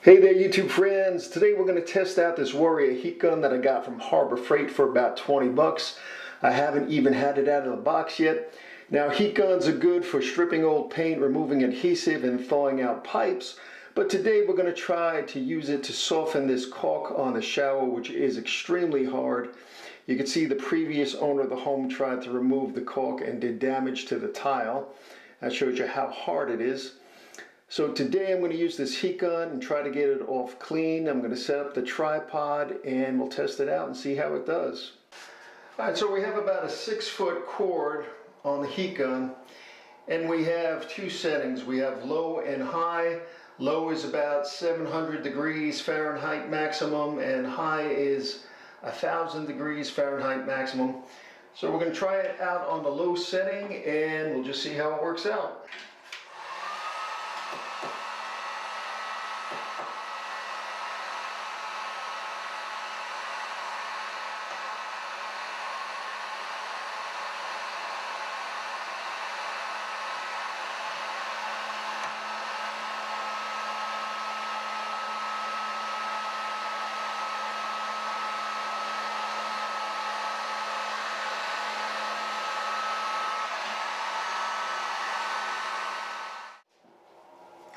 Hey there YouTube friends, today we're going to test out this Warrior heat gun that I got from Harbor Freight for about 20 bucks. I haven't even had it out of the box yet. Now heat guns are good for stripping old paint, removing adhesive and thawing out pipes, but today we're going to try to use it to soften this caulk on the shower, which is extremely hard. You can see the previous owner of the home tried to remove the caulk and did damage to the tile. That shows you how hard it is. So today I'm going to use this heat gun and try to get it off clean. I'm going to set up the tripod and we'll test it out and see how it does. Alright, so we have about a 6-foot cord on the heat gun and we have two settings. We have low and high. Low is about 700 degrees Fahrenheit maximum and high is 1000 degrees Fahrenheit maximum. So we're going to try it out on the low setting and we'll just see how it works out.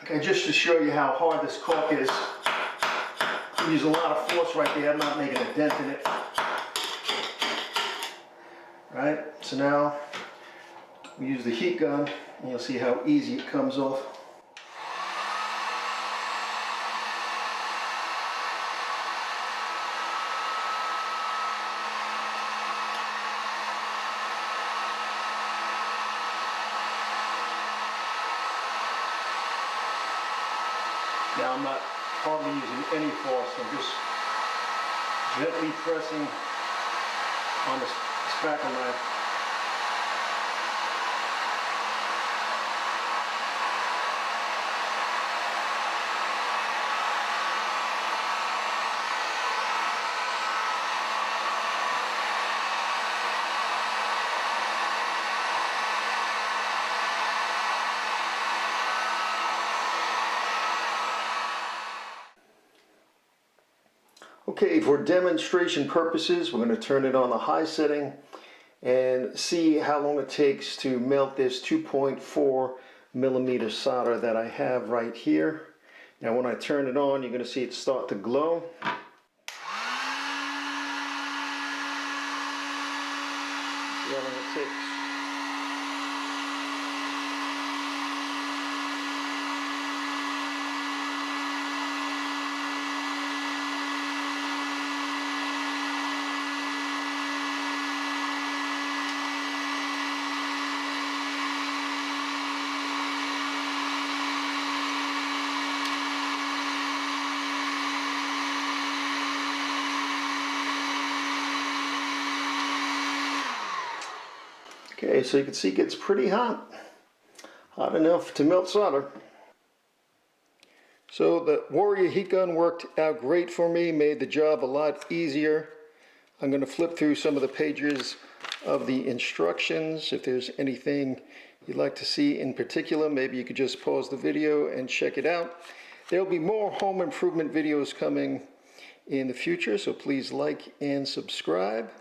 Okay, just to show you how hard this caulk is, I use a lot of force right there. I'm not making a dent in it. Right, so now we use the heat gun and you'll see how easy it comes off. Now I'm not hardly using any force, I'm just gently pressing on the spackle knife. Okay, for demonstration purposes, we're going to turn it on the high setting and see how long it takes to melt this 2.4 millimeter solder that I have right here. Now when I turn it on, you're going to see it start to glow. See how long it takes. Okay, so you can see it gets pretty hot. Hot enough to melt solder. So the Warrior heat gun worked out great for me, made the job a lot easier. I'm going to flip through some of the pages of the instructions. If there's anything you'd like to see in particular, maybe you could just pause the video and check it out. There'll be more home improvement videos coming in the future, so please like and subscribe.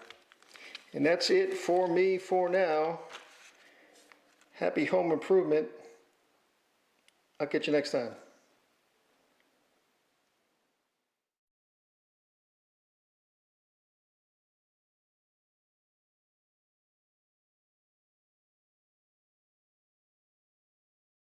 And that's it for me for now. Happy home improvement. I'll catch you next time.